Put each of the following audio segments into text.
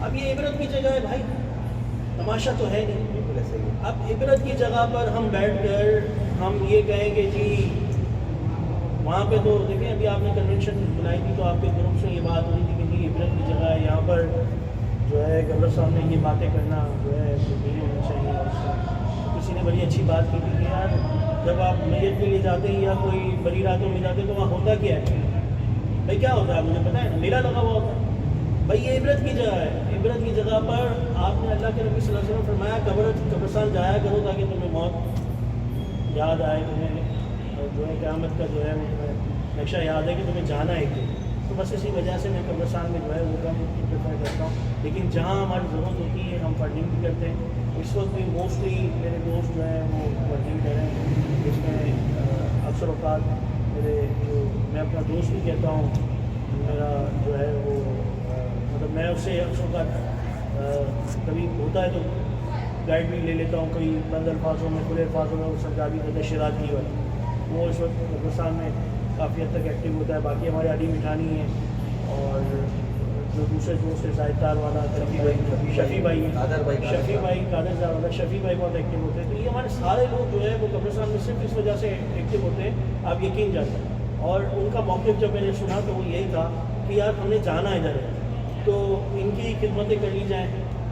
اب یہ عبرت کی جگہ ہے بھائی، تماشا تو ہے نہیں. بالکل ایسا ہی ہے. اب عبرت کی جگہ پر ہم بیٹھ کر ہم یہ کہیں کہ جی وہاں پہ تو دیکھیں ابھی آپ نے کنونشن بنائی تھی تو آپ کے گروپ سے یہ بات ہوئی تھی کہ جی عبرت کی جگہ ہے، یہاں پر جو ہے قبرستان میں یہ باتیں کرنا جو ہے نہیں ہونا چاہیے. کسی نے بڑی اچھی بات کی تھی کہ یار جب آپ میت کے لیے جاتے ہیں یا کوئی بڑی راتوں میں جاتے ہیں تو وہاں ہوتا کیا ہے بھائی؟ کیا ہوتا ہے مجھے پتہ ہے نا، میرا لگا ہوا ہوتا ہے بھائی. یہ عبرت کی جگہ ہے. عبرت کی جگہ پر آپ نے اللہ کے نبی صلی اللہ علیہ وسلم فرمایا قبرستان جایا کرو تاکہ تمہیں موت یاد آئے، تمہیں جو ہے قیامت کا جو ہے نقشہ یاد ہے کہ تمہیں جانا ہے کہ تو بس اسی وجہ سے میں قبرستان میں جو ہے وہ کم پریفر کرتا ہوں. لیکن جہاں ہماری ضرورت ہوتی ہے ہم فنڈنگ بھی کرتے ہیں. اس وقت بھی موسٹلی میرے دوست جو ہیں وہ فنڈنگ کر رہے ہیں، جس میں اکثر اوقات میرے جو میں اپنا دوست بھی کہتا ہوں، میرا جو ہے وہ مطلب میں اس سے اکثر اوقات کبھی ہوتا ہے تو گائیڈ بھی لے لیتا ہوں، کوئی بند الفاظوں میں کھلے الفاظوں میں. اس سرکاری ہوتا ہے شراط کی والی، وہ اس وقت قبرستان میں کافی حد تک ایکٹیو ہوتا ہے. باقی ہمارے علی مٹھانی ہیں اور جو دوسرے دوست ہے زاہد تار والا شفیع بھائی قادر والا شفیع بھائی بہت ایکٹیو ہوتے ہیں. تو یہ ہمارے سارے لوگ جو ہے وہ قبرستان میں صرف اس وجہ سے ایکٹیو ہوتے ہیں، آپ یقین جانتے ہیں. اور ان کا موقف جب میں نے سنا تو وہ یہی تھا کہ یار ہم نے جانا ادھر ہے تو ان کی خدمتیں کر لی جائیں،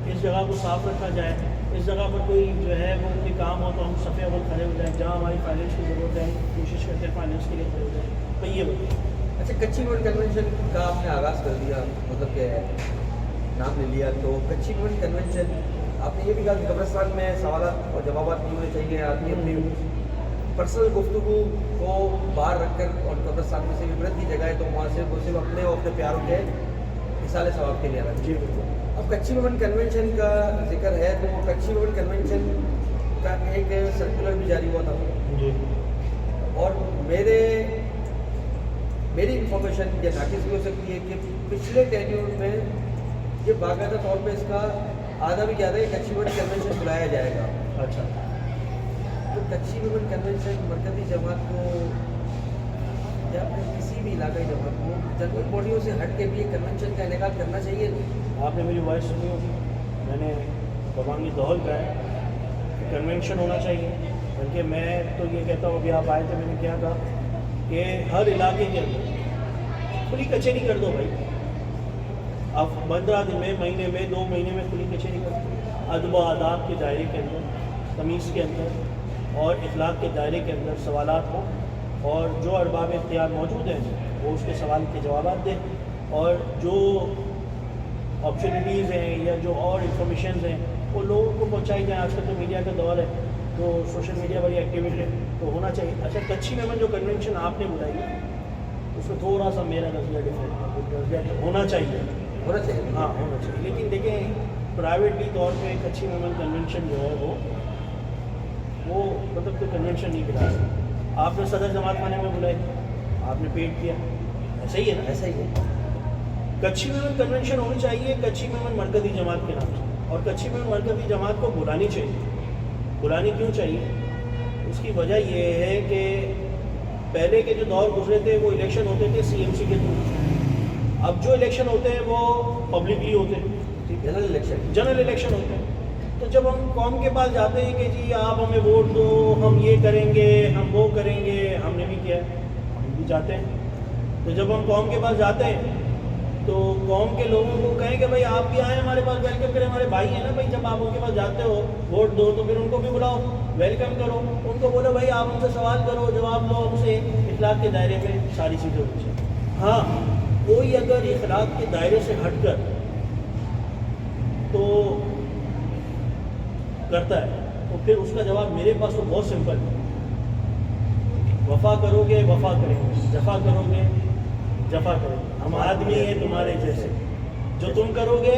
اس جگہ کو صاف رکھا جائے. اس جگہ پر کوئی جو ہے وہ کوئی کام ہو تو ہم صفحے اول کھڑے ہو جائیں. جہاں ہماری فائنینس کی ضرورت ہے کوشش کرتے ہیں فائنینس کے لیے کھڑے ہو جائیں. تو یہ بتائیں. اچھا، کچی موڑ کنونشن کا آپ نے آغاز کر دیا، مطلب کہ نام لے لیا، تو کچی موڑ کنونشن آپ نے یہ بھی کہا کہ قبرستان میں سوالات اور جوابات نہیں ہونے چاہیے، آدمی اپنی پرسنل گفتگو کو باہر رکھ کر، اور قبرستان میں سے عبرت کی جگہ ہے تو وہاں سے وہ صرف اپنے اور اپنے پیاروں کے مثال ثواب کے لیے رکھ. جی بالکل. اب کچی موڑ کنونشن کا ذکر ہے تو وہ کچی موڑ کنونشن کا ایک سرکولر بھی جاری ہوا تھا جی. اور میری انفارمیشن یہ ناقص بھی ہو سکتی ہے کہ پچھلے ٹینیور میں یہ باقاعدہ طور پہ اس کا آدھا بھی کیا تھا کہ کچی موڑ کنونشن بلایا جائے گا. اچھا. تو کچی موڑ کنونشن مرکزی جماعت کو یا پھر کسی بھی علاقائی جماعت کو جنرل باڈیوں سے ہٹ کے بھی ایک کنونشن کا انعقاد کرنا چاہیے. آپ نے میری وائس سنی ہوگی، میں نے ببانگی دہل کا ہے کہ کنونشن ہونا چاہیے. بلکہ میں تو یہ کہتا ہوں ابھی آپ آئے تھے میں نے کیا کہا کہ ہر علاقے کے اندر کھلی کچہری کر دو بھائی. اب 15 دن میں، مہینے میں، 2 مہینے میں کھلی کچہری کر دو. ادب و آداب کے دائرے کے اندر، تمیز کے اندر اور اخلاق کے دائرے کے اندر سوالات ہوں، اور جو ارباب اختیار موجود ہیں وہ اس کے سوال کے جوابات دیں. اور جو اپرچونیٹیز ہیں یا جو اور انفارمیشنز ہیں وہ لوگوں کو پہنچائی جائیں. آج کل تو میڈیا کا دور ہے تو سوشل میڈیا بڑی ایکٹیویٹ ہے تو ہونا چاہیے. اچھا، کچھی میں جو کنونشن آپ نے بتائی ہے اس میں تھوڑا سا میرا نظریہ ڈفرینٹ ہے. ہونا چاہیے ہاں ہونا چاہیے. لیکن دیکھیں پرائیویٹلی طور پہ کچھی میں کنونشن جو ہے وہ مطلب کوئی کنونشن نہیں بتا سکتے. آپ نے صدر جماعت خانے میں بلائے، آپ نے پیٹ کیا، ایسا ہی ہے نا؟ ایسا ہی ہے. کچھی میں کنونشن ہونی چاہیے کچھی میں مرکزی جماعت کے نام سے، اور کچھی میں مرکزی جماعت کو بلانی چاہیے. بلانی کیوں چاہیے؟ اس کی وجہ یہ ہے کہ پہلے کے جو دور گزرے تھے وہ الیکشن ہوتے تھے سی ایم سی کے تھرو. اب جو الیکشن ہوتے ہیں وہ پبلکلی ہوتے ہیں، جنرل الیکشن ہوتے ہیں. تو جب ہم قوم کے پاس جاتے ہیں کہ جی آپ ہمیں ووٹ دو، ہم یہ کریں گے، ہم وہ کریں گے، ہم نے بھی کیا ہے، ہم بھی جاتے ہیں. تو جب ہم قوم کے پاس جاتے ہیں تو قوم کے لوگوں کو کہیں کہ بھائی آپ بھی آئیں ہمارے پاس، ویلکم کریں، ہمارے بھائی ہیں نا بھائی. جب آپ ان کے پاس جاتے ہو ووٹ دو تو پھر ان کو بھی بلاؤ، ویلکم کرو، ان کو بولو بھائی آپ ان سے سوال کرو، جواب لو، ان سے اخلاق کے دائرے میں ساری چیزیں ہونی چاہیے. ہاں کوئی اگر اخلاق کے دائرے سے ہٹ کر تو کرتا ہے تو پھر اس کا جواب میرے پاس تو بہت سمپل ہے. وفا کرو گے وفا کریں گے، جفا کرو گے جفا کریں گے. ہم آدمی ہیں تمہارے جیسے، جو تم کرو گے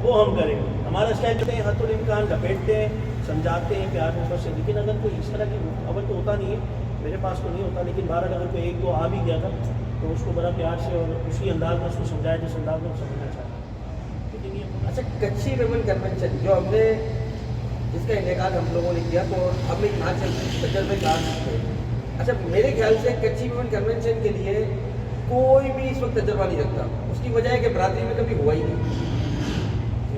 وہ ہم کریں گے. ہمارا اسٹائل کرتے ہیں حت الامکان لپیٹتے ہیں، سمجھاتے ہیں پیار میں سے. لیکن اگر کوئی اس طرح کی اول تو ہوتا نہیں ہے، میرے پاس تو نہیں ہوتا، لیکن بہرحال اگر کوئی 1-2 آ بھی گیا تھا تو اس کو بڑا پیار سے اور اسی انداز میں اس کو سمجھایا جس انداز میں سمجھنا چاہتا. لیکن یہ اچھا، کچھی ویمن کنونشن جو ہم نے اس کا انعقاد ہم لوگوں نے کیا تو ہم ایک تجربے کار تھے. اچھا، میرے خیال سے کچھی ویمن کنونشن کے لیے کوئی بھی اس وقت تجربہ نہیں رکھتا. اس کی وجہ ہے کہ برادری میں کبھی ہوا ہی نہیں.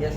Yes.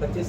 25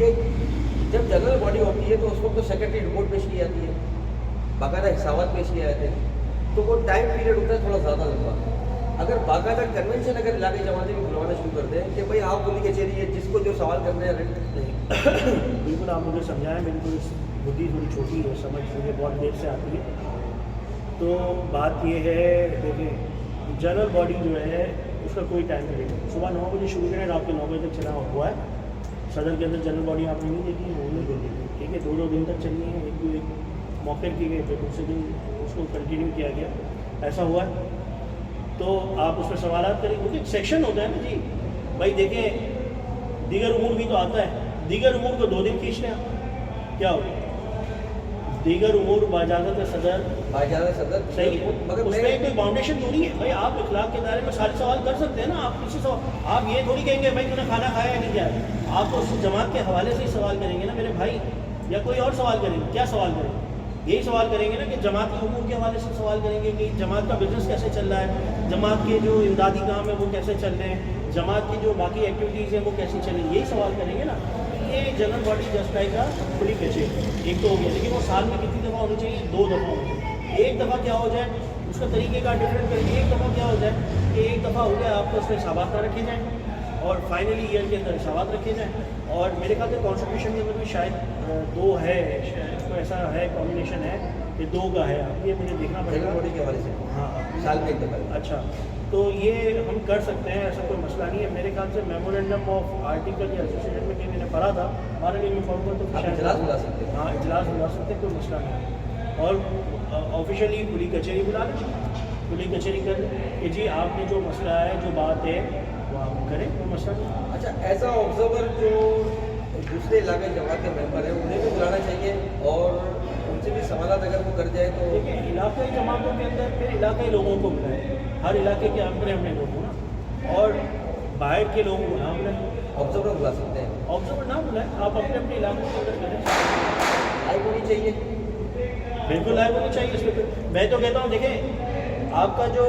کہ جب جنرل باڈی ہوتی ہے تو اس وقت تو سیکرٹری رپورٹ پیش کی جاتی ہے, باقاعدہ حسابات پیش کیے جاتے ہیں, تو وہ ٹائم پیریڈ ہوتا ہے تھوڑا زیادہ لمبا. اگر باقاعدہ کنونشن اگر علاقائی جماعتیں بھی بلوانا شروع کر دیں کہ بھائی آپ بولی کچہری ہے, جس کو جو سوال کرنے ہیں نہیں بالکل آپ مجھے سمجھائیں, بالکل بدھی تھوڑی چھوٹی ہے, سمجھ مجھے بہت دیر سے آتی ہے. تو بات یہ ہے, دیکھیں جنرل باڈی جو ہے اس کا کوئی ٹائم نہیں ہے. صبح 9 بجے شروع کریں, رات کے 9 بجے تک چلا ہوا ہے. صدر کے اندر جنرل باڈی آپ نے نہیں دیکھی, وہ نہیں دیکھی, ٹھیک ہے. 2 دن تک چلی ہیں, ایک موقع کیے گئے, پھر دوسرے دن اس کو کنٹینیو کیا گیا, ایسا ہوا ہے. تو آپ اس میں سوالات کریں, کیونکہ ایک سیکشن ہوتا ہے نا جی. بھائی دیکھیں دیگر امور بھی تو آتا ہے, دیگر امور کو 2 دن کھینچ لیں, کیا ہو دیگر امور باجازت صدر صحیح ہے, مگر اس میں کوئی باؤنڈیشن تھوڑی ہے. بھائی آپ اخلاق کے دائرے میں سارے سوال کر سکتے ہیں نا. آپ کسی سوال آپ یہ تھوڑی کہیں گے بھائی تم نے کھانا کھایا یا نہیں کیا. آپ تو اس جماعت کے حوالے سے ہی سوال کریں گے نا میرے بھائی, یا کوئی اور سوال کریں گے. کیا سوال کریں گے؟ یہی سوال کریں گے نا کہ جماعت کے امور کے حوالے سے سوال کریں گے کہ جماعت کا بزنس کیسے چل رہا ہے, جماعت کے جو امدادی کام ہے وہ کیسے چل رہے ہیں, جماعت کی جو باقی ایکٹیویٹیز ہیں وہ کیسی چل رہی ہیں, یہی سوال کریں گے نا. یہ جنرل باڈی جسٹ لائک کا کھلی کچہری ایک تو ہو گیا, لیکن وہ سال میں کتنی دفعہ ہونی چاہیے؟ 2 دفعہ ہونی چاہیے. ایک دفعہ کیا ہو جائے اس کا طریقے کا ڈفرینٹ کریں گے. ایک دفعہ کیا ہو جائے کہ ایک دفعہ ہو گیا آپ کو اس میں حسابات نہ رکھے جائیں, اور فائنلی ایئر کے اندر حسابات رکھے جائیں. اور میرے خیال سے کانسٹیٹیوشن کے اندر بھی شاید 2 ہے, کو ایسا ہے کمبینیشن ہے کہ 2 کا ہے. اب یہ مجھے دیکھنا پڑے گا باڈی کے حوالے سے. ہاں سال میں ایک دفعہ. اچھا, تو یہ ہم کر سکتے ہیں, ایسا کوئی مسئلہ نہیں ہے. میرے خیال سے میمورینڈم آف آرٹیکل یا ایسوسیشن میں کہ میں نے پڑھا تھا, ہمارے لیے میں پڑھوں گا تو اجلاس بلا سکتے ہیں. ہاں اجلاس بلا سکتے ہیں, کوئی مسئلہ نہیں ہے. اور آفیشیلی کھلی کچہری بلا لیں, کھلی کچہری کر لیں کہ جی آپ نے جو مسئلہ ہے, جو بات ہے وہ آپ کریں, کوئی مسئلہ نہیں. اچھا, ایز اے آبزرور جو دوسرے علاقے جماعت کے ممبر ہیں انہیں بھی بلانا چاہیے, اور ان سے بھی سوالات اگر وہ کر جائے تو. دیکھیں علاقائی جماعتوں کے اندر پھر علاقائی لوگوں کو بلائیں, ہر علاقے کے اپنے اپنے لوگ ہوں نا, اور باہر کے لوگوں کو نہ بلائیں. آبزرور بلا سکتے ہیں, آبزرور نہ بلائیں, آپ اپنے اپنے علاقوں کے اندر کریں. لائیو ہونی چاہیے, بالکل لائیو ہونی چاہیے. اس پہ میں تو کہتا ہوں دیکھیں آپ کا جو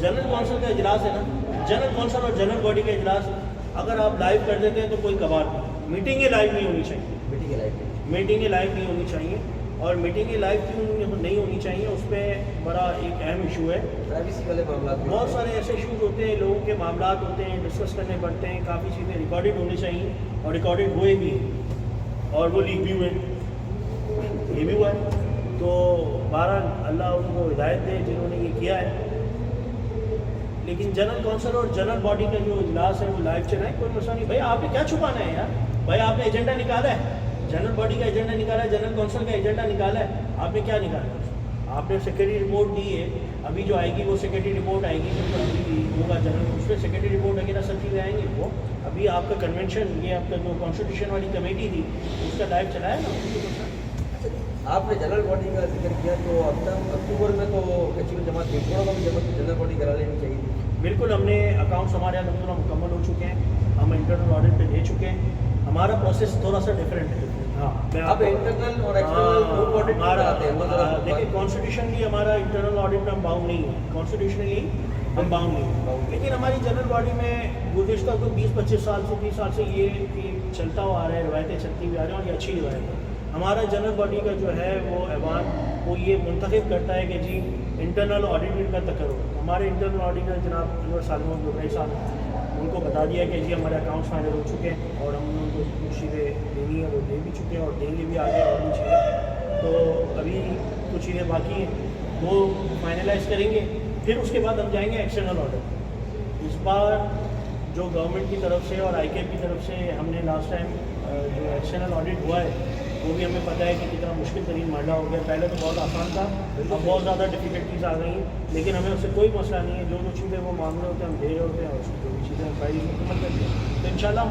جنرل کونسل کا اجلاس ہے نا, جنرل کونسل اور جنرل باڈی کا اجلاس اگر آپ لائیو کر دیتے ہیں تو کوئی کباڑ نہیں. میٹنگیں لائیو نہیں ہونی چاہیے, میٹنگیں لائیو نہیں ہونی چاہیے. اور میٹنگیں لائیو کیوں نہیں ہونی چاہیے, اس پہ بڑا ایک اہم ایشو ہے. پرائیویسی والے معاملات, بہت سارے ایسے ایشوز ہوتے ہیں, لوگوں کے معاملات ہوتے ہیں, ڈسکس کرنے پڑتے ہیں, کافی چیزیں ریکارڈڈ ہونی چاہیے, اور ریکارڈڈ ہوئے بھی ہیں, اور وہ لیک بھی ہوئے, یہ بھی ہوا ہے. تو بہرحال اللہ ان کو ہدایت دے جنہوں نے یہ کیا ہے. لیکن جنرل کونسل اور جنرل باڈی کا جو اجلاس ہے وہ لائیو چلائیں, کوئی مسئلہ نہیں. بھائی آپ نے کیا چھپانا ہے یار, بھائی آپ نے ایجنڈا نکالا ہے, جنرل باڈی کا ایجنڈا نکالا ہے, جنرل کونسل کا ایجنڈا نکالا ہے, آپ نے کیا نکالا ہے؟ آپ نے سیکرٹری رپورٹ دی ہے, ابھی جو آئے گی وہ سیکرٹری رپورٹ آئے گی, ہوگا جنرل, اس پہ سیکرٹری رپورٹ وغیرہ سب چیزیں آئیں گی. وہ ابھی آپ کا کنونشن, یہ آپ کا جو کانسٹیٹیوشن والی کمیٹی تھی اس کا لائیو چلایا نا. آپ نے جنرل باڈی کا ذکر کیا, تو اب تک اکتوبر میں تو کچھ جماعت بیٹھوں کا بھی جنرل باڈی کرا لینی چاہیے تھی. بالکل, ہم نے اکاؤنٹس ہمارے الحمد للہ مکمل ہو چکے ہیں, ہم انٹرنل آڈٹ پہ دے چکے ہیں. ہمارا پروسیس تھوڑا سا ڈفرینٹ ہے. ہاں, اب انٹرنل اور ایکسٹرنل آڈٹ کراتے ہیں. دیکھیں کانسٹیٹیوشنلی ہمارا انٹرنل آڈٹ میں ہم باؤنڈ نہیں ہے, کانسٹیٹیوشنلی ہم باؤنڈ نہیں, لیکن ہماری جنرل باڈی میں گزشتہ تو 20-25 سال سے 30 سال سے یہ چلتا ہوا آ رہا ہے, روایتیں چلتی ہوئی آ رہی ہیں, اور یہ اچھی روایت ہے. ہمارا جنرل باڈی کا جو ہے وہ ایوان وہ یہ منتخب کرتا ہے کہ جی انٹرنل آڈیٹر کا تقرر. ہمارے انٹرنل آڈیٹر جناب انور سالمون گوبرائی صاحب, ان کو بتا دیا کہ جی ہمارے اکاؤنٹس فائنل ہو چکے ہیں, اور ہم ان کو کچھ چیزیں دینی ہیں وہ دے بھی چکے ہیں, اور دیں گے بھی آگے اور بھی چیزیں. تو ابھی کچھ چیزیں باقی ہیں وہ فائنلائز کریں گے, پھر اس کے بعد ہم جائیں گے ایکسٹرنل آڈٹ. اس بار جو گورنمنٹ کی طرف سے اور آئی کے کی طرف سے ہم نے لاسٹ ٹائم جو ایکسٹرنل آڈٹ ہوا ہے وہ بھی ہمیں پتہ ہے کہ کتنا مشکل ترین مرحلہ ہو گیا. پہلے تو بہت آسان تھا, اب بہت زیادہ ڈفیکلٹیز آ گئی ہیں, لیکن ہمیں اس سے کوئی مسئلہ نہیں ہے. جو چیزیں وہ معاملے ہوتے ہیں ہم دے رہے ہوتے ہیں, اور اس کی جو بھی چیزیں فائل مکمل کرتے ہیں. تو انشاءاللہ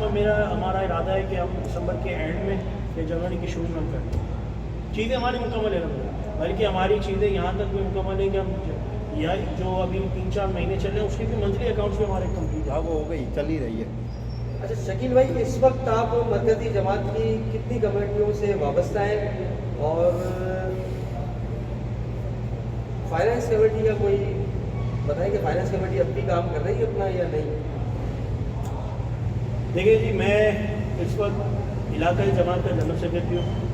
ہمارا ارادہ ہے کہ ہم دسمبر کے اینڈ میں یا جنوری کے شروع میں ہم کرتے ہیں. چیزیں ہماری مکمل ہے, بلکہ ہماری چیزیں یہاں تک بھی مکمل ہیں کہ ہم یا جو ابھی 3-4 مہینے چل رہے ہیں اس کے بھی منتھلی اکاؤنٹس بھی ہمارے کمپلیٹ ہے. وہ ہو گئی, چل ہی رہی ہے. اچھا شکیل بھائی, اس وقت آپ مرکزی جماعت کی کتنی کمیٹیوں سے وابستہ ہیں, اور فائنانس کمیٹی کا کوئی بتائیں کہ فائنانس کمیٹی اب بھی کام کر رہی ہے اپنا یا نہیں؟ دیکھیے جی, میں اس وقت علاقائی جماعت کا جنرل سیکرٹری ہوں،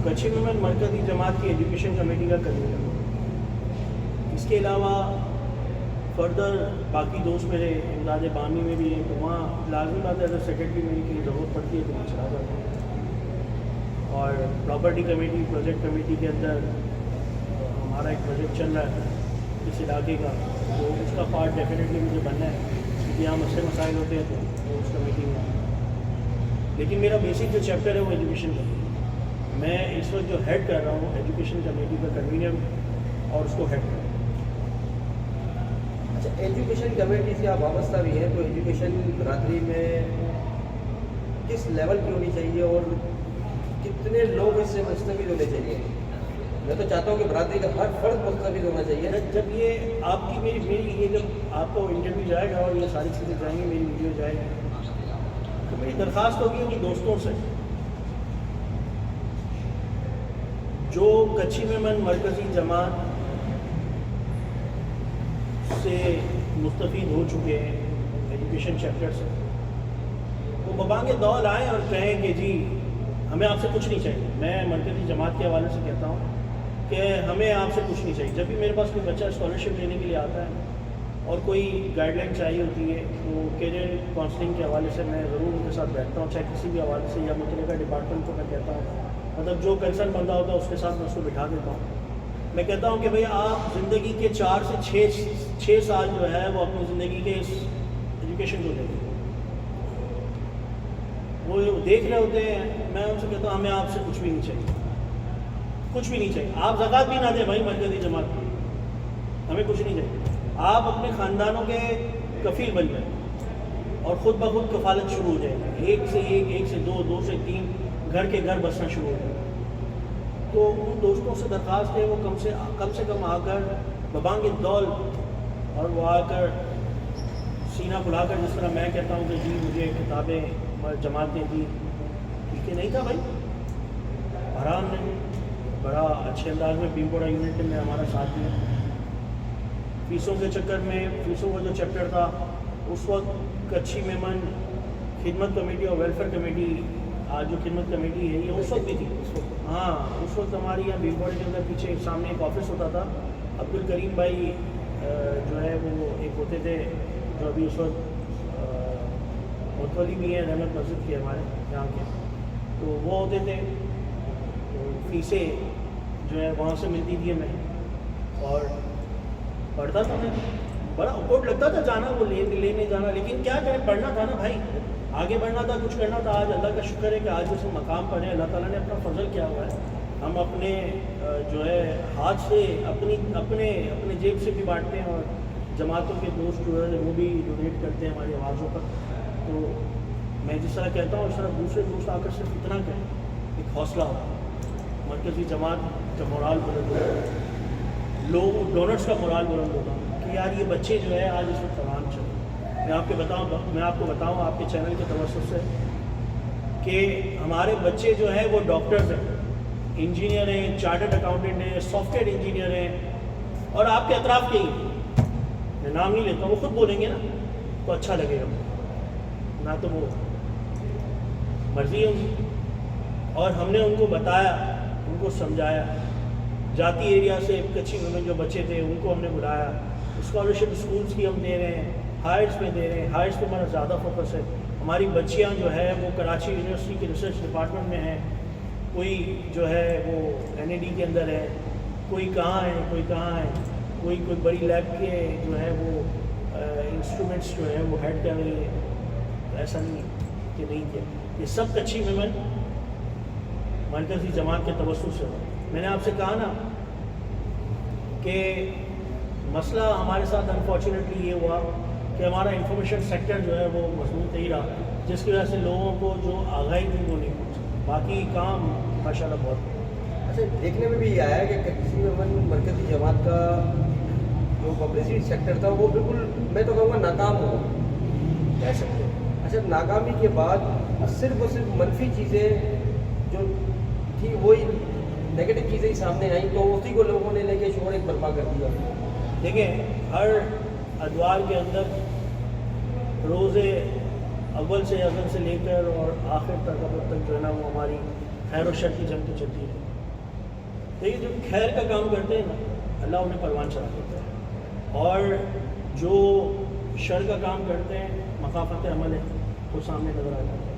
کچھی میں مرکزی جماعت کی ایجوکیشن کمیٹی کا کنوینر ہوں۔ اس کے علاوہ فردر باقی دوست میرے امداد بامی میں بھی ہیں، تو وہاں لازمی بات ہے ایز اے سیکرٹری میری کہیں ضرورت پڑتی ہے تو میں چلا جاتا ہوں۔ اور پراپرٹی کمیٹی، پروجیکٹ کمیٹی کے اندر ہمارا ایک پروجیکٹ چل رہا ہے اس علاقے کا، تو اس کا پارٹ ڈیفینیٹلی مجھے بننا ہے، کیونکہ یہاں مسئلے مسائل ہوتے ہیں تو اس کمیٹی میں۔ لیکن میرا بیسک جو چیپٹر ہے وہ ایجوکیشن کا، میں اس وقت جو ہیڈ کر رہا ہوں ایجوکیشن کمیٹی کا کنوینر اور اس کو ہیڈ کر رہا ہوں۔ اچھا، ایجوکیشن کمیٹی سے آپ وابستہ بھی ہیں، تو ایجوکیشن برادری میں کس لیول کی ہونی چاہیے اور کتنے لوگ اس سے مستفید ہونے چاہیے؟ میں تو چاہتا ہوں کہ برادری کا ہر فرد مستفید ہونا چاہیے۔ جب یہ آپ کی میری یہ جب آپ کو انٹرویو جائے گا اور یہ ساری چیزیں جائیں گی، میری ویڈیو جائے گی، تو میری درخواست ہوگی ان دوستوں سے جو کچھی میں من مرکزی جماعت سے مستفید ہو چکے ہیں ایجوکیشن چیپٹر سے، وہ ببانگ دول آئیں اور کہیں کہ جی ہمیں آپ سے کچھ نہیں چاہیے۔ میں مرکزی جماعت کے حوالے سے کہتا ہوں کہ ہمیں آپ سے کچھ نہیں چاہیے۔ جب بھی میرے پاس کوئی بچہ اسکالرشپ لینے کے لیے آتا ہے اور کوئی گائیڈ لائن چاہیے ہوتی ہے تو کیریئر کاؤنسلنگ کے حوالے سے میں ضرور ان کے ساتھ بیٹھتا ہوں، چاہے کسی بھی حوالے سے، یا متعلقہ ڈپارٹمنٹ کو میں کہتا ہوں، مطلب جو کنسرن بندہ ہوتا ہے اس کے ساتھ میں اس کو بٹھا دیتا ہوں۔ میں کہتا ہوں کہ بھئی آپ زندگی کے 4 سے 6 سال جو ہے وہ اپنی زندگی کے اس ایجوکیشن کو دیں گے، وہ دیکھ رہے ہوتے ہیں۔ میں ان سے کہتا ہوں ہمیں آپ سے کچھ بھی نہیں چاہیے، کچھ بھی نہیں چاہیے، آپ زکوٰۃ بھی نہ دیں بھائی مرکزی جماعت کی، ہمیں کچھ نہیں چاہیے۔ آپ اپنے خاندانوں کے کفیل بن جائیں اور خود بخود کفالت شروع ہو جائے گی، 1 سے 1، 1 سے 2، 2 سے 3، گھر کے گھر بسنا شروع ہو جائے گا۔ تو ان دوستوں سے درخواست ہے وہ کم سے کم آ کر ببانگ دول، اور وہ آ کر سینہ پھلا کر، جس طرح میں کہتا ہوں کہ جی مجھے کتابیں جماعت نے دی، ٹھیک ہے نہیں تھا بھائی، آرام نے بڑا اچھے انداز میں بھیمپوڑا یونٹ میں ہمارا ساتھ دیا۔ فیسوں کے چکر میں، فیسوں کا جو چیپٹر تھا اس وقت کچھی میں من خدمت کمیٹی اور ویلفیئر کمیٹی، آج جو خدمت کمیٹی ہے یہ اس وقت بھی تھی، ہاں اس وقت ہماری یہاں بھیمپوڑے کے اندر پیچھے سامنے ایک آفس ہوتا تھا، عبدالکریم بھائی جو ہے وہ ایک ہوتے تھے جو ابھی اس وقت متولی بھی ہیں رحمت مسجد کے ہمارے یہاں کے، تو وہ ہوتے تھے، تو فیسیں جو ہے وہاں سے ملتی تھی ہمیں، اور پڑھتا تھا میں، بڑا اوکورڈ لگتا تھا جانا، وہ لینے جانا، لیکن کیا کریں، پڑھنا تھا نا بھائی، آگے بڑھنا تھا، کچھ کرنا تھا۔ آج اللہ کا شکر ہے کہ آج اس مقام پر ہیں، اللہ تعالیٰ نے اپنا فضل کیا ہوا ہے، ہم اپنے جو ہے ہاتھ سے اپنے جیب سے بھی بانٹتے ہیں، اور جماعتوں کے دوست جو ہے وہ بھی ڈونیٹ کرتے ہیں ہماری آوازوں پر۔ تو میں جس طرح کہتا ہوں اس طرح دوسرے دوست آ کر صرف اتنا کہیں، ایک حوصلہ ہو، مرکزی جماعت کا مورال بلند ہوگا، لوگ ڈونرس کا مورال بلند ہوگا کہ یار یہ بچے جو ہے آج اس وقت فراہم چل رہے ہیں۔ میں آپ کو بتاؤں آپ کے چینل کے توسط سے کہ ہمارے بچے جو ہیں وہ ڈاکٹرز ہیں، انجینئر ہیں، چارٹرڈ اکاؤنٹنٹ ہیں، سافٹ ویئر انجینئر ہیں، اور آپ کے اطراف کے ہی، میں نام نہیں لیتا، وہ خود بولیں گے نا تو اچھا لگے گا، نہ تو وہ مرضی ہے ان کی۔ اور ہم نے ان کو بتایا، ان کو سمجھایا، جاتی ایریا سے کچھی میں جو بچے تھے ان کو ہم نے بلایا، اسکالرشپ اسکولس کی ہم دے رہے ہیں، ہائرس میں دے رہے ہیں، ہائرس پہ ہمارا زیادہ فوکس ہے۔ ہماری بچیاں جو ہے وہ کراچی یونیورسٹی کے ریسرچ ڈپارٹمنٹ میں ہیں، کوئی جو ہے وہ NAD کے اندر ہے، کوئی کہاں ہے، کوئی کہاں ہے، کوئی بڑی لیب کے جو ہے وہ انسٹرومنٹس جو ہے وہ ہیڈ کر رہی ہے۔ ایسا نہیں ہے کہ نہیں کیا، یہ سب کچھی میں مرکزی جماعت کے توسط سے ہو۔ میں نے آپ سے کہا نا کہ مسئلہ ہمارے ساتھ انفارچونیٹلی یہ ہوا کہ ہمارا انفارمیشن سیکٹر جو ہے وہ مضبوط نہیں رہا، جس کی وجہ سے لوگوں کو جو آگاہی تھی وہ نہیں پہنچی، باقی کام ماشاءاللہ بہت۔ اچھا، دیکھنے میں بھی یہ آیا ہے کہ کچھی میں مرکزی جماعت کا جو پبلسٹی سیکٹر تھا وہ بالکل، میں تو کہوں گا ناکام ہو، کہہ سکتے ہیں۔ اچھا، ناکامی کے بعد صرف اور صرف منفی چیزیں جو تھی وہی نیگیٹو چیزیں ہی سامنے آئیں، تو اسی کو لوگوں نے لے کے شور ایک برپا کر دیا۔ دیکھیں، ہر ادوار کے اندر روز اول سے اول سے لے کر اور آخر تک اب تک جو ہے نا وہ ہماری خیر و شر کی جنگ تو چلتی ہے. لیکن جو خیر کا کام کرتے ہیں نا اللہ انہیں پروان چلا دیتا ہے, اور جو شر کا کام کرتے ہیں مخافت عمل ہے وہ سامنے نظر آ جاتا ہے.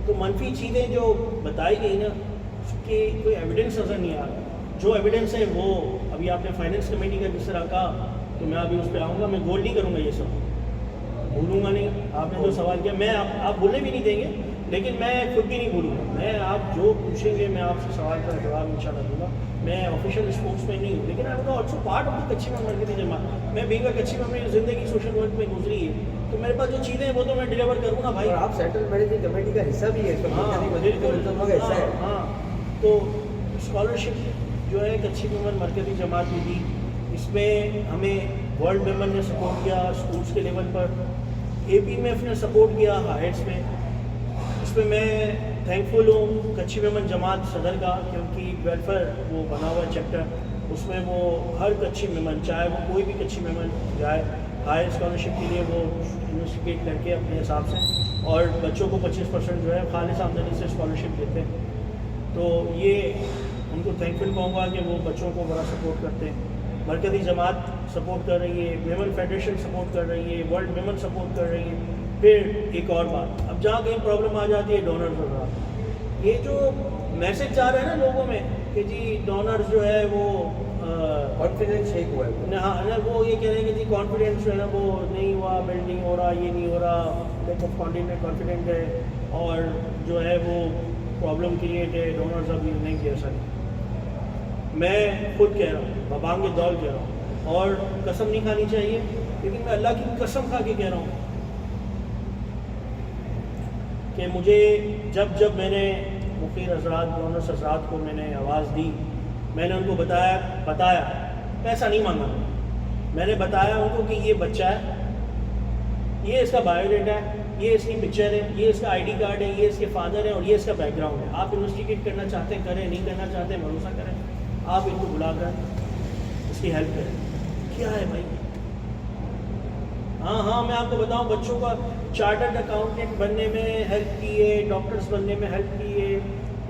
تو منفی چیزیں جو بتائی گئی نا اس کی کوئی ایویڈنس نظر نہیں آ رہا. جو ایویڈنس ہے وہ ابھی آپ نے فائنینس کمیٹی کا جس طرح کہا تو میں ابھی اس پہ آؤں گا. میں گول نہیں کروں گا, یہ سب بھولوں گا نہیں. آپ نے جو سوال کیا میں آپ بھولنے بھی نہیں دیں گے, لیکن میں خود بھی نہیں بھولوں گا. میں آپ جو پوچھیں گے میں آپ سے سوال کا جواب انشاءاللہ دوں گا. میں آفیشیل اسپورٹس مین نہیں ہوں, لیکن I am also part of the Kutchi member کی جماعت. میں بینگ کچھی ممبر زندگی سوشل ورک میں گزری ہے, تو میرے پاس جو چیزیں ہیں وہ تو میں ڈلیور کروں گا بھائی. اور آپ سینٹرل مینیجنگ کمیٹی کا حصہ بھی ہے, حصہ ہے. ہاں, تو اسکالرشپ جو ہے کچھی ممبر مرکزی جماعت میں دی, اس میں ہمیں ورلڈ ممبر نے سپورٹ کیا اسکولس کے لیول پر, اے پی میں نے سپورٹ کیا ہائٹس میں. اس پہ میں تھینکفل ہوں کچھی ممبر جماعت صدر کا, کیونکہ ویلفیئر وہ بنا ہوا چیپٹر, اس میں وہ ہر کچھی ممبر چاہے وہ کوئی بھی کچھی ممبر جائے ہائر اسکالرشپ کے لیے وہ انویسٹیگیٹ کر کے اپنے حساب سے, اور بچوں کو 25% جو ہے خالص آمدنی سے اسکالرشپ دیتے ہیں. تو یہ ان کو تھینکفل کہوں گا کہ وہ بچوں کو بڑا سپورٹ کرتے ہیں. مرکزی جماعت سپورٹ کر رہی ہے, ویمن فیڈریشن سپورٹ کر رہی ہے, ورلڈ ویمن سپورٹ کر رہی ہے. پھر ایک اور بات, اب جہاں کہیں پرابلم آ جاتی ہے ڈونرز وغیرہ, یہ جو میسج جا رہا ہے نا لوگوں میں کہ جی ڈونرز جو ہے وہ کانفیڈنس شیک ہوا ہے. ہاں, وہ یہ کہہ رہے ہیں کہ جی کانفیڈینس جو ہے نا وہ نہیں ہوا, بلڈ نہیں ہو رہا, یہ نہیں ہو رہا, لیک آف کانفیڈنٹ ہے, اور جو ہے وہ پرابلم کریٹ ہے, ڈونرز اب نہیں کیا سکتے. میں خود کہہ رہا ہوں, ببانگ دول کہہ رہا ہوں, اور قسم نہیں کھانی چاہیے, لیکن میں اللہ کی قسم کھا کے کہہ رہا ہوں کہ مجھے جب میں نے مخیر حضرات ڈونرس حضرات کو میں نے آواز دی, میں نے ان کو بتایا پیسہ نہیں مانگا, میں نے بتایا ان کو کہ یہ بچہ ہے, یہ اس کا بایو ڈیٹا ہے, یہ اس کی پکچر ہے, یہ اس کا آئی ڈی کارڈ ہے, یہ اس کے فادر ہے, اور یہ اس کا بیک گراؤنڈ ہے. آپ انویسٹیگیٹ کرنا چاہتے ہیں کریں, نہیں کرنا چاہتے ہیں بھروسہ کریں, آپ ان کو بلا کر اس کی ہیلپ کریں. کیا ہے بھائی؟ ہاں میں آپ کو بتاؤں, بچوں کا چارٹرڈ اکاؤنٹنٹ بننے میں ہیلپ کی ہے, ڈاکٹرس بننے میں ہیلپ کی ہے.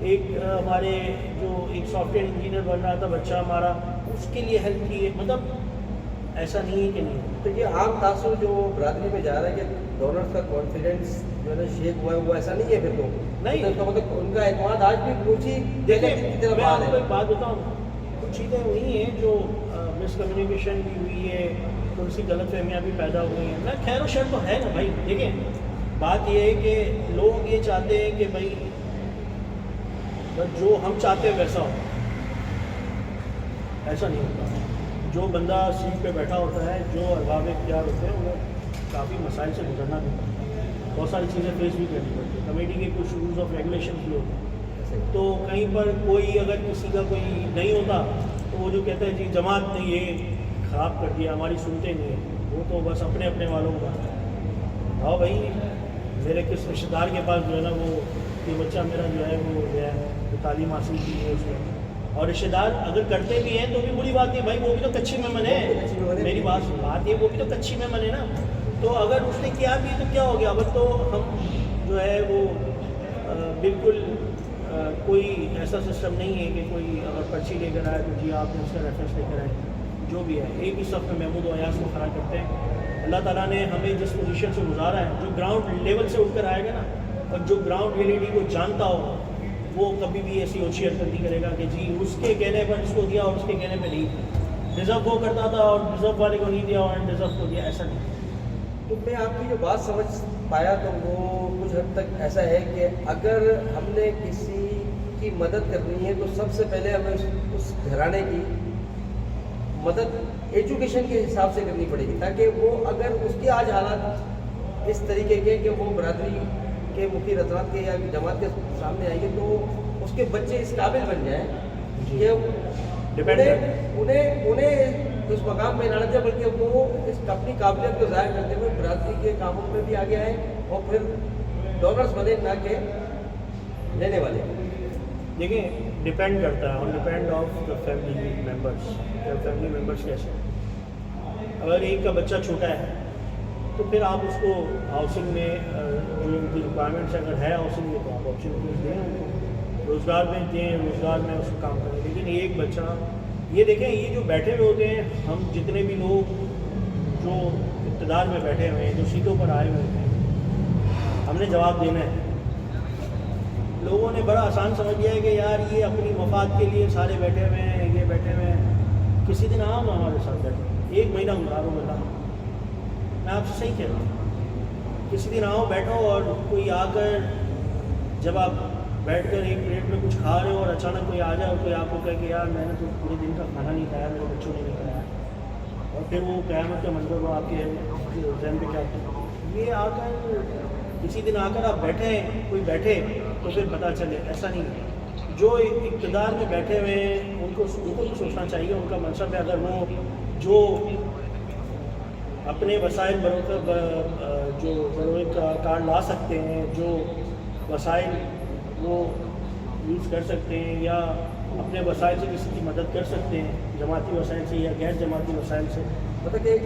ایک ہمارے جو ایک سافٹ ویئر انجینئر بن رہا تھا بچہ ہمارا, اس کے لیے ہیلپ کی ہے. مطلب ایسا نہیں ہے کہ نہیں. تو یہ عام تاثر جو برادری میں جا رہا ہے کہ ڈونرز کا کانفیڈنس جو ہے نا شیک ہوا ہے, وہ ایسا نہیں ہے پھر تو نہیں, تو مطلب ان کا اعتماد آج بھی پوچھی. دیکھیں میں آپ کو ایک بات بتاؤں, کچھ چیزیں ہوئی ہیں جو مس کمیونیکیشن بھی ہوئی ہے, تھوڑی سی غلط فہمیاں بھی پیدا ہوئی ہیں. میں خیر و شر تو ہے نا بھائی. دیکھیں بات یہ ہے کہ لوگ یہ چاہتے ہیں کہ بھائی جو ہم چاہتے ہیں ویسا ہو, ایسا نہیں ہوتا. جو بندہ سیٹ پہ بیٹھا ہوتا ہے, جو ارباب اختیار ہوتے ہیں, انہیں کافی مسائل سے گزرنا بھی پڑتا ہے, بہت ساری چیزیں فیس بھی کرنی پڑتی ہے. کمیٹی کے کچھ رولز آف ریگولیشن بھی ہوتے ہیں, تو کہیں پر کوئی اگر کسی کا کوئی نہیں ہوتا تو وہ جو کہتا ہے جی جماعت نے یہ خراب کر دیا, ہماری سنتے نہیں ہیں, وہ تو بس اپنے والوں کو بات ہے. ہاں بھائی, میرے کس رشتہ دار کے پاس جو ہے نا وہ یہ بچہ میرا جو ہے وہ گیا ہے, تعلیم حاصل کی ہے اس نے, اور رشتہ دار اگر کرتے بھی ہیں تو بھی بری بات نہیں بھائی, وہ بھی تو کچھی مہمان ہے. میری بات یہ, وہ بھی تو کچھی مہمان ہے نا. تو اگر اس نے کیا بھی تو کیا ہو گیا, اب تو ہم جو ہے وہ بالکل کوئی ایسا سسٹم نہیں ہے کہ کوئی اگر پرچی لے کر آئے تو جی آپ نے اس کا ریفرنس لے کر آئے. جو بھی ہے ایک ہی صف میں محمود و ایاز کو کھڑا کرتے ہیں. اللہ تعالیٰ نے ہمیں جس پوزیشن سے گزارا ہے, جو گراؤنڈ لیول سے اٹھ کر آئے گا نا, اور جو گراؤنڈ ریئلٹی کو جانتا ہو, وہ کبھی بھی ایسی اونچی حرکت نہیں کرے گا کہ جی اس کے کہنے پر اس کو دیا اور اس کے کہنے پہ نہیں. ڈیزرو وہ کرتا تھا اور ڈیزرو والے کو نہیں دیا, اور ڈیزرو کو دیا, ایسا نہیں. تو میں آپ کی جو بات سمجھ پایا تو وہ کچھ حد تک ایسا ہے کہ اگر ہم نے کسی کی مدد کرنی ہے تو سب سے پہلے ہمیں اس گھرانے کی مدد ایجوکیشن کے حساب سے کرنی پڑے گی, تاکہ وہ اگر اس کے آج حالات اس طریقے کے کہ وہ برادری کے مخیر حضرات کے یا جماعت کے سامنے آئیں گے تو اس کے بچے اس قابل بن جائیں کہ انہیں اس مقام پہ لانا چاہیے, بلکہ وہ اس اپنی قابلیت کو ظاہر کرتے ہوئے برادری کے کاموں میں بھی آگے آئیں اور پھر ڈونرز بنے, نہ کہ لینے والے. دیکھیں ڈپینڈ کرتا ہے on depend of the family members. Family members کیسے, اگر ایک کا بچہ چھوٹا ہے تو پھر آپ اس کو ہاؤسنگ میں جو ان کی ریکوائرمنٹس اگر ہے ہاؤسنگ میں تو آپ اپرچونیٹیز دیں ان کو، روزگار میں دیں، روزگار میں اس کو کام کریں. لیکن ایک بچہ یہ دیکھیں، یہ جو بیٹھے ہوئے ہوتے ہیں، ہم جتنے بھی لوگ جو اقتدار میں بیٹھے ہوئے ہیں، جو سیٹوں پر آئے ہوئے ہیں، ہم نے جواب دینا ہے. لوگوں نے بڑا آسان سمجھ لیا ہے کہ یار یہ اپنی مفاد کے لیے سارے بیٹھے ہوئے ہیں، یہ بیٹھے ہوئے ہیں. کسی دن آؤ نا ہمارے ساتھ بیٹھے، 1 مہینہ گزارو بتا، میں آپ سے صحیح کہہ رہا ہوں. کسی دن آؤ بیٹھو، اور کوئی آ کر جب آپ بیٹھ کر ایک پلیٹ میں کچھ کھا رہے ہو اور اچانک کوئی آ جائے اور کوئی آپ کو کہے کہ یار میں نے تو پورے دن کا کھانا نہیں کھایا، میرے بچوں نے نہیں کھایا، اور پھر وہ قیامت کا منظر وہ آپ کے ذہن پہ کیا ہوتا ہے. یہ آ کر کسی دن آ کر آپ بیٹھیں، کوئی بیٹھے تو پھر پتہ چلے. ایسا نہیں ہے. جو اقتدار میں بیٹھے ہوئے ہیں ان کو بھی سوچنا چاہیے. ان کا منصب ہے اگر وہ جو اپنے وسائل جو بروئے کار لا سکتے ہیں، جو وسائل وہ یوز کر سکتے ہیں، یا اپنے وسائل سے کسی کی مدد کر سکتے ہیں، جماعتی وسائل سے یا غیر جماعتی وسائل سے، مطلب کہ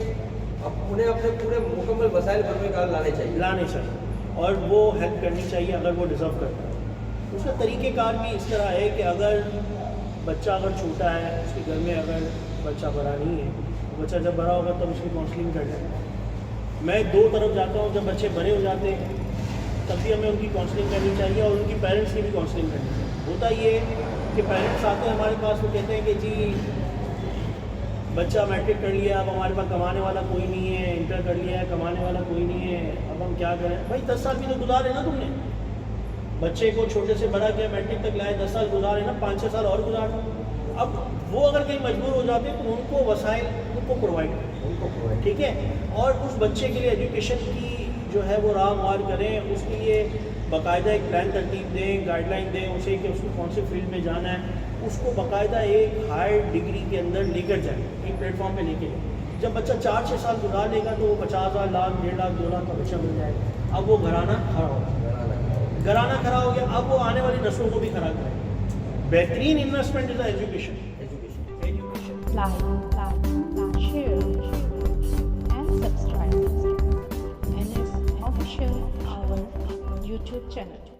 انہیں اپنے پورے مکمل وسائل بروئے کار لانے چاہیے اور وہ ہیلپ کرنی چاہیے اگر وہ ڈیزرو کرتا ہے. اس کا طریقہ کار بھی اس طرح ہے کہ اگر بچہ اگر چھوٹا ہے، اس کے گھر میں اگر بچہ بڑا نہیں ہے، بچہ جب بڑا ہوگا تب اس کی کاؤنسلنگ کرنا ہے. میں 2 طرف جاتا ہوں. جب بچے بڑے ہو جاتے ہیں تب بھی ہمیں ان کی کاؤنسلنگ کرنی چاہیے اور ان کی پیرنٹس کی بھی کاؤنسلنگ کرنی چاہیے. ہوتا یہ ہے کہ پیرنٹس آتے ہیں ہمارے پاس، وہ کہتے ہیں کہ جی بچہ میٹرک کر لیا، اب ہمارے پاس کمانے والا کوئی نہیں ہے، انٹر کر لیا ہے، کمانے والا کوئی نہیں ہے، اب ہم کیا کریں. بھائی 10 سال بھی تو گزارے نا تم نے. بچے کو چھوٹے سے بڑا کیا، میٹرک تک لائے، 10 سال گزارے نا، 5-6 سال اور گزارے. اب وہ اگر کہیں مجبور ہو جاتے ہیں تو ان کو وسائل ان کو پرووائڈ کریں، ٹھیک ہے. اور اس بچے کے لیے ایجوکیشن کی جو ہے وہ راہ ہموار کریں. اس کے لیے باقاعدہ ایک پلان ترتیب دیں، گائیڈ لائن دیں اسے کہ اس کو کون سے فیلڈ میں جانا ہے. اس کو باقاعدہ ایک ہائر ڈگری کے اندر لے کر جائیں، ایک پلیٹ فارم پہ لے کے جائیں. جب بچہ 4-6 سال گزار لے گا تو وہ 50,000 لاکھ 1.5 لاکھ 2 لاکھ کا بچہ مل جائے گا. اب وہ گھرانہ کھڑا ہو گیا. اب وہ آنے والی نسلوں کو بھی کھڑا کرے. بہترین investment is education. Like, share, and subscribe. NS Official, our YouTube channel.